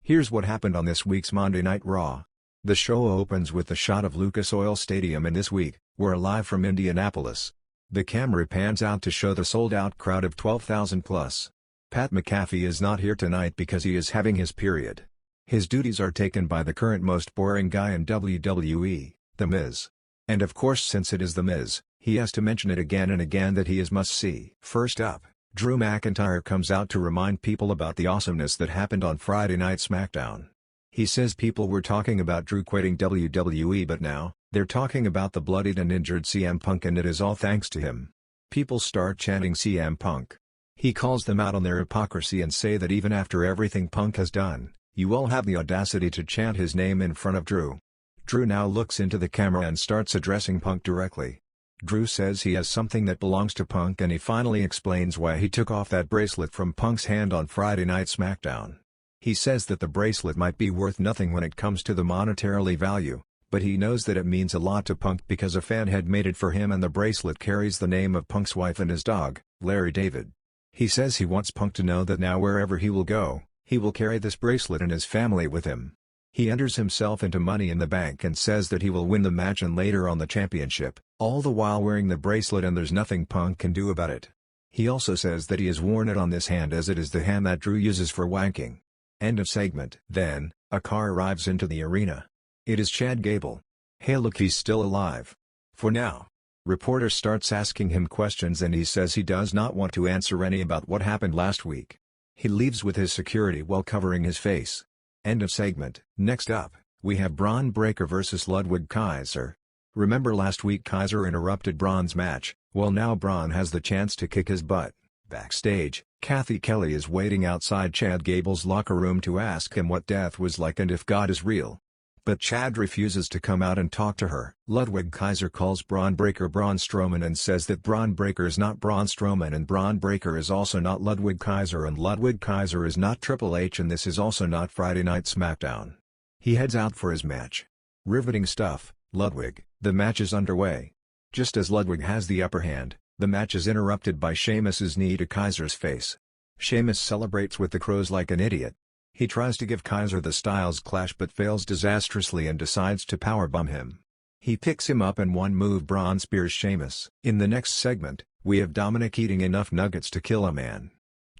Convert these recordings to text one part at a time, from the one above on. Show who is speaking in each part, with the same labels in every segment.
Speaker 1: Here's what happened on this week's Monday Night Raw. The show opens with the shot of Lucas Oil Stadium, and this week, we're live from Indianapolis. The camera pans out to show the sold-out crowd of 12,000 plus. Pat McAfee is not here tonight because he is having his period. His duties are taken by the current most boring guy in WWE, The Miz. And of course, since it is The Miz, he has to mention it again and again that he is must-see. First up, Drew McIntyre comes out to remind people about the awesomeness that happened on Friday Night SmackDown. He says people were talking about Drew quitting WWE, but now, they're talking about the bloodied and injured CM Punk, and it is all thanks to him. People start chanting CM Punk. He calls them out on their hypocrisy and say that even after everything Punk has done, you all have the audacity to chant his name in front of Drew. Drew now looks into the camera and starts addressing Punk directly. Drew says he has something that belongs to Punk, and he finally explains why he took off that bracelet from Punk's hand on Friday Night SmackDown. He says that the bracelet might be worth nothing when it comes to the monetarily value, but he knows that it means a lot to Punk because a fan had made it for him, and the bracelet carries the name of Punk's wife and his dog, Larry David. He says he wants Punk to know that now wherever he will go, he will carry this bracelet and his family with him. He enters himself into Money in the Bank and says that he will win the match and later on the championship, all the while wearing the bracelet, and there's nothing Punk can do about it. He also says that he has worn it on this hand as it is the hand that Drew uses for wanking. End of segment. Then, a car arrives into the arena. It is Chad Gable. Hey look, he's still alive. For now. Reporter starts asking him questions and he says he does not want to answer any about what happened last week. He leaves with his security while covering his face. End of segment. Next up, we have Bron Breakker vs Ludwig Kaiser. Remember last week Kaiser interrupted Bron's match? Well, now Bron has the chance to kick his butt. Backstage, Kathy Kelly is waiting outside Chad Gable's locker room to ask him what death was like and if God is real. But Chad refuses to come out and talk to her. Ludwig Kaiser calls Bron Breakker Braun Strowman and says that Bron Breakker is not Braun Strowman, and Bron Breakker is also not Ludwig Kaiser, and Ludwig Kaiser is not Triple H, and this is also not Friday Night SmackDown. He heads out for his match. Riveting stuff, Ludwig. The match is underway. Just as Ludwig has the upper hand, the match is interrupted by Sheamus's knee to Kaiser's face. Sheamus celebrates with the crows like an idiot. He tries to give Kaiser the Styles Clash but fails disastrously and decides to powerbomb him. He picks him up and one move Braun spears Sheamus. In the next segment, we have Dominic eating enough nuggets to kill a man.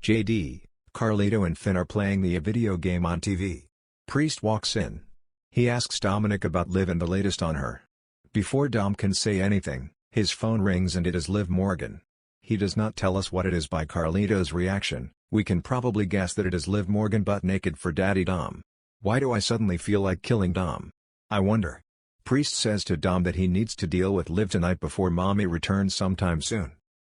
Speaker 1: JD, Carlito and Finn are playing the video game on TV. Priest walks in. He asks Dominic about Liv and the latest on her. Before Dom can say anything, his phone rings and it is Liv Morgan. He does not tell us what it is. By Carlito's reaction, we can probably guess that it is Liv Morgan butt naked for Daddy Dom. Why do I suddenly feel like killing Dom? I wonder. Priest says to Dom that he needs to deal with Liv tonight before Mommy returns sometime soon.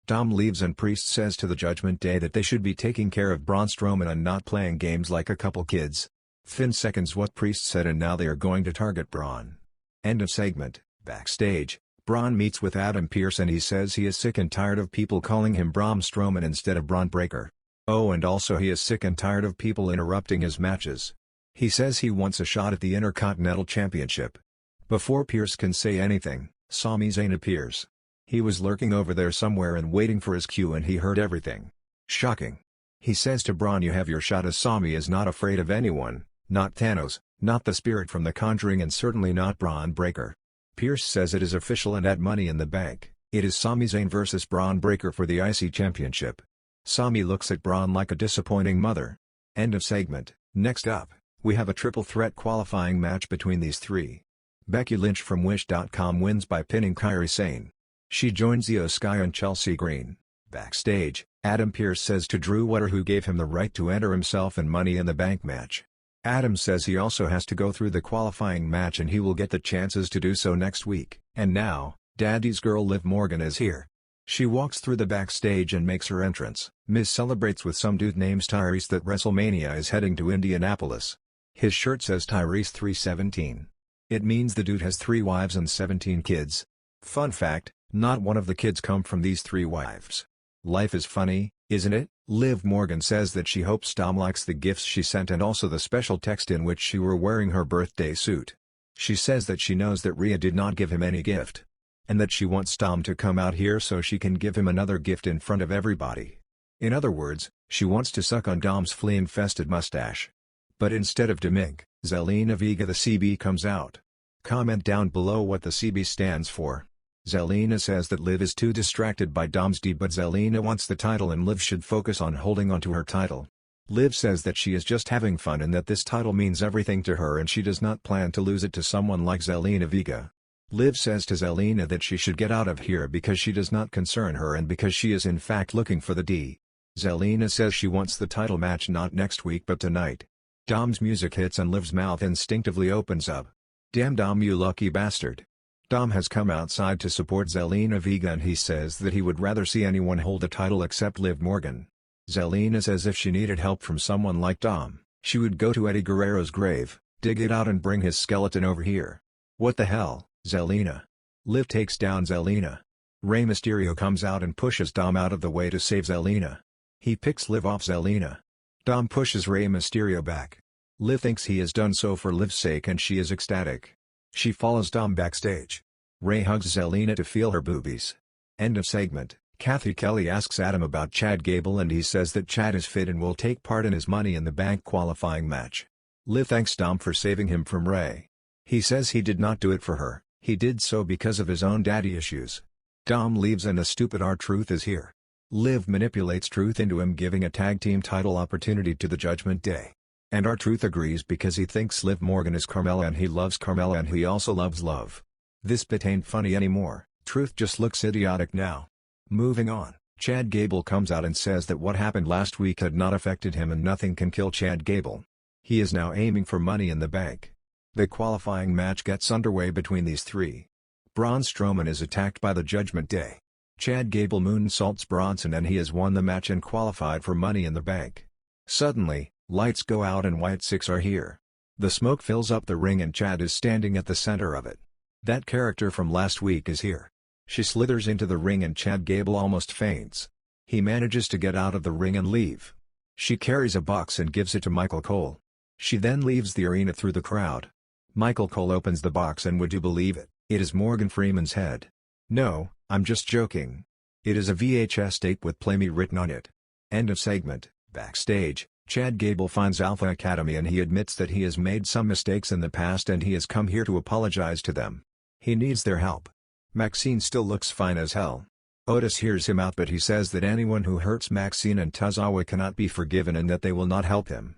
Speaker 1: Dom leaves and Priest says to the Judgment Day that they should be taking care of Braun Strowman and not playing games like a couple kids. Finn seconds what Priest said and now they are going to target Braun. End of segment. Backstage, Braun meets with Adam Pearce and he says he is sick and tired of people calling him Braun Strowman instead of Bron Breakker. Oh, and also he is sick and tired of people interrupting his matches. He says he wants a shot at the Intercontinental Championship. Before Pearce can say anything, Sami Zayn appears. He was lurking over there somewhere and waiting for his cue and he heard everything. Shocking. He says to Braun, you have your shot, as Sami is not afraid of anyone, not Thanos, not the spirit from The Conjuring, and certainly not Bron Breakker. Pearce says it is official and at Money in the Bank, it is Sami Zayn vs Bron Breakker for the IC Championship. Sami looks at Braun like a disappointing mother. End of segment. Next up, we have a triple threat qualifying match between these three. Becky Lynch from Wish.com wins by pinning Kairi Sane. She joins Io Sky and Chelsea Green. Backstage, Adam Pearce says to Drew Wetter, who gave him the right to enter himself in Money in the Bank match. Adam says he also has to go through the qualifying match and he will get the chances to do so next week. And now, Daddy's girl Liv Morgan is here. She walks through the backstage and makes her entrance. Miz celebrates with some dude named Tyrese that WrestleMania is heading to Indianapolis. His shirt says Tyrese 317. It means the dude has 3 wives and 17 kids. Fun fact, not one of the kids come from these 3 wives. Life is funny, isn't it? Liv Morgan says that she hopes Dom likes the gifts she sent and also the special text in which she were wearing her birthday suit. She says that she knows that Rhea did not give him any gift. And that she wants Dom to come out here so she can give him another gift in front of everybody. In other words, she wants to suck on Dom's flea-infested mustache. But instead of Demink, Zelina Vega the CB comes out. Comment down below what the CB stands for. Zelina says that Liv is too distracted by Dom's D, but Zelina wants the title and Liv should focus on holding onto her title. Liv says that she is just having fun and that this title means everything to her and she does not plan to lose it to someone like Zelina Vega. Liv says to Zelina that she should get out of here because she does not concern her and because she is in fact looking for the D. Zelina says she wants the title match not next week but tonight. Dom's music hits and Liv's mouth instinctively opens up. Damn Dom, you lucky bastard. Dom has come outside to support Zelina Vega and he says that he would rather see anyone hold a title except Liv Morgan. Zelina says if she needed help from someone like Dom, she would go to Eddie Guerrero's grave, dig it out and bring his skeleton over here. What the hell, Zelina? Liv takes down Zelina. Rey Mysterio comes out and pushes Dom out of the way to save Zelina. He picks Liv off Zelina. Dom pushes Rey Mysterio back. Liv thinks he has done so for Liv's sake and she is ecstatic. She follows Dom backstage. Rey hugs Zelina to feel her boobies. End of segment. Kathy Kelly asks Adam about Chad Gable and he says that Chad is fit and will take part in his Money in the Bank qualifying match. Liv thanks Dom for saving him from Rey. He says he did not do it for her, he did so because of his own daddy issues. Dom leaves and the stupid R-Truth is here. Liv manipulates Truth into him giving a tag team title opportunity to the Judgment Day. And R-Truth agrees because he thinks Liv Morgan is Carmella and he loves Carmella and he also loves love. This bit ain't funny anymore, Truth just looks idiotic now. Moving on, Chad Gable comes out and says that what happened last week had not affected him and nothing can kill Chad Gable. He is now aiming for Money in the Bank. The qualifying match gets underway between these three. Braun Strowman is attacked by the Judgment Day. Chad Gable moonsaults Bronson and he has won the match and qualified for Money in the Bank. Suddenly, lights go out and White Six are here. The smoke fills up the ring and Chad is standing at the center of it. That character from last week is here. She slithers into the ring and Chad Gable almost faints. He manages to get out of the ring and leave. She carries a box and gives it to Michael Cole. She then leaves the arena through the crowd. Michael Cole opens the box and would you believe it, it is Morgan Freeman's head. No, I'm just joking. It is a VHS tape with "Play Me" written on it. End of segment. Backstage, Chad Gable finds Alpha Academy and he admits that he has made some mistakes in the past and he has come here to apologize to them. He needs their help. Maxine still looks fine as hell. Otis hears him out but he says that anyone who hurts Maxine and Tozawa cannot be forgiven and that they will not help him.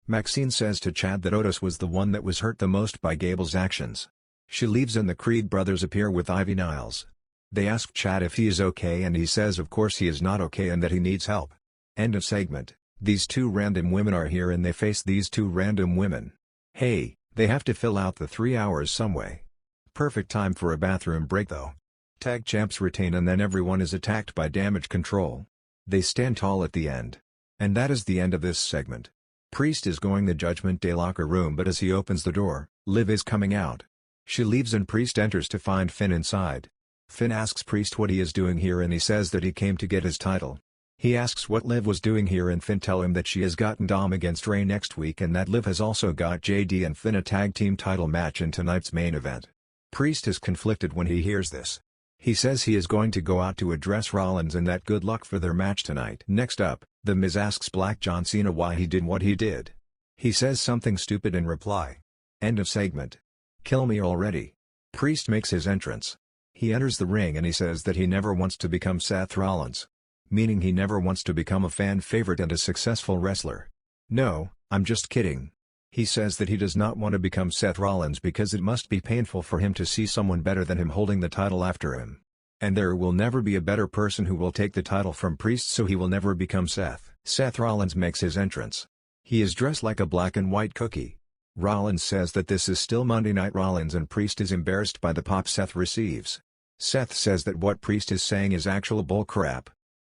Speaker 1: Maxine says to Chad that Otis was the one that was hurt the most by Gable's actions. She leaves and the Creed brothers appear with Ivy Niles. They ask Chad if he is okay and he says of course he is not okay and that he needs help. End of segment. These two random women are here and they face these two random women. Hey, they have to fill out the 3 hours some way. Perfect time for a bathroom break though. Tag champs retain and then everyone is attacked by Damage Control. They stand tall at the end. And that is the end of this segment. Priest is going the Judgment Day locker room but as he opens the door, Liv is coming out. She leaves and Priest enters to find Finn inside. Finn asks Priest what he is doing here and he says that he came to get his title. He asks what Liv was doing here and Finn tell him that she has gotten Dom against Rey next week and that Liv has also got JD and Finn a tag team title match in tonight's main event. Priest is conflicted when he hears this. He says he is going to go out to address Rollins and that good luck for their match tonight. Next up, The Miz asks Black John Cena why he did what he did. He says something stupid in reply. End of segment. Kill me already. Priest makes his entrance. He enters the ring and he says that he never wants to become Seth Rollins. Meaning he never wants to become a fan favorite and a successful wrestler. No, I'm just kidding. He says that he does not want to become Seth Rollins because it must be painful for him to see someone better than him holding the title after him. And there will never be a better person who will take the title from Priest so he will never become Seth. Seth Rollins makes his entrance. He is dressed like a black and white cookie. Rollins says that this is still Monday Night Rollins and Priest is embarrassed by the pop Seth receives. Seth says that what Priest is saying is actual bullcrap.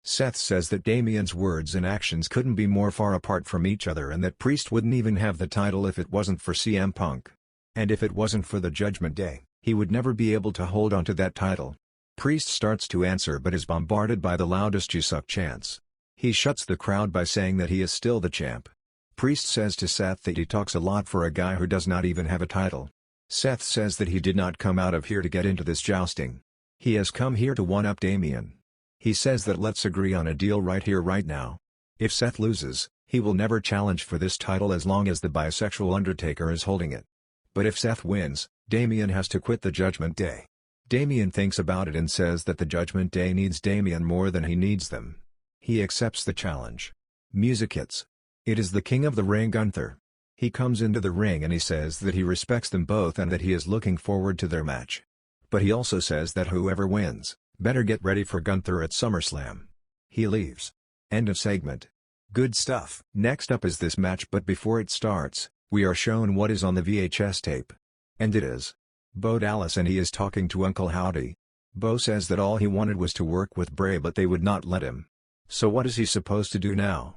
Speaker 1: Seth says that Damian's words and actions couldn't be more far apart from each other and that Priest wouldn't even have the title if it wasn't for CM Punk. And if it wasn't for the Judgment Day, he would never be able to hold on to that title. Priest starts to answer but is bombarded by the loudest "You suck" chants. He shuts the crowd by saying that he is still the champ. Priest says to Seth that he talks a lot for a guy who does not even have a title. Seth says that he did not come out of here to get into this jousting. He has come here to one-up Damian. He says that let's agree on a deal right here right now. If Seth loses, He will never challenge for this title as long as the bisexual Undertaker is holding it. But if Seth wins, Damian has to quit the Judgment Day. Damian thinks about it and says that the Judgment Day needs Damian more than he needs them. He accepts the challenge. Music hits. It is the King of the Ring, Gunther. He comes into the ring and he says that he respects them both and that he is looking forward to their match. But he also says that whoever wins, better get ready for Gunther at SummerSlam. He leaves. End of segment. Good stuff. Next up is this match, but before it starts, we are shown what is on the VHS tape. And it is Bo Dallas, and he is talking to Uncle Howdy. Bo says that all he wanted was to work with Bray, but they would not let him. So what is he supposed to do now?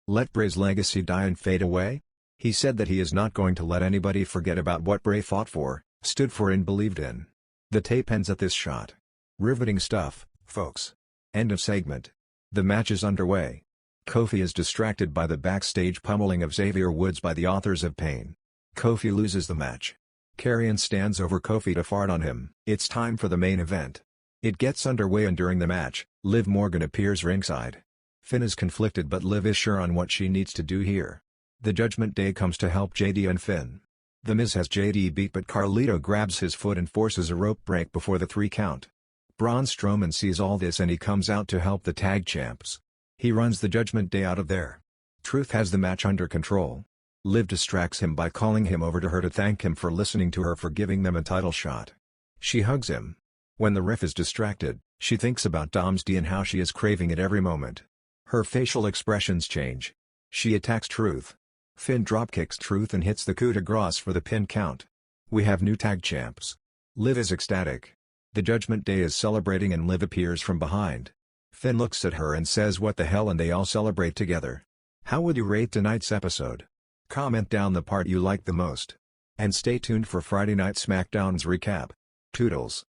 Speaker 1: Let Bray's legacy die and fade away? He said that he is not going to let anybody forget about what Bray fought for, stood for and believed in. The tape ends at this shot. Riveting stuff, folks. End of segment. The match is underway. Kofi is distracted by the backstage pummeling of Xavier Woods by the Authors of Pain. Kofi loses the match. Karrion stands over Kofi to fart on him. It's time for the main event. It gets underway, and during the match, Liv Morgan appears ringside. Finn is conflicted, but Liv is sure on what she needs to do here. The Judgment Day comes to help JD and Finn. The Miz has JD beat, but Carlito grabs his foot and forces a rope break before the 3 count. Braun Strowman sees all this and he comes out to help the tag champs. He runs the Judgment Day out of there. Truth has the match under control. Liv distracts him by calling him over to her to thank him for listening to her for giving them a title shot. She hugs him. When the ref is distracted, she thinks about Dom's D and how she is craving it every moment. Her facial expressions change. She attacks Truth. Finn dropkicks Truth and hits the coup de grace for the pin count. We have new tag champs. Liv is ecstatic. The Judgment Day is celebrating and Liv appears from behind. Finn looks at her and says what the hell, and they all celebrate together. How would you rate tonight's episode? Comment down the part you liked the most. And stay tuned for Friday Night SmackDown's recap. Toodles.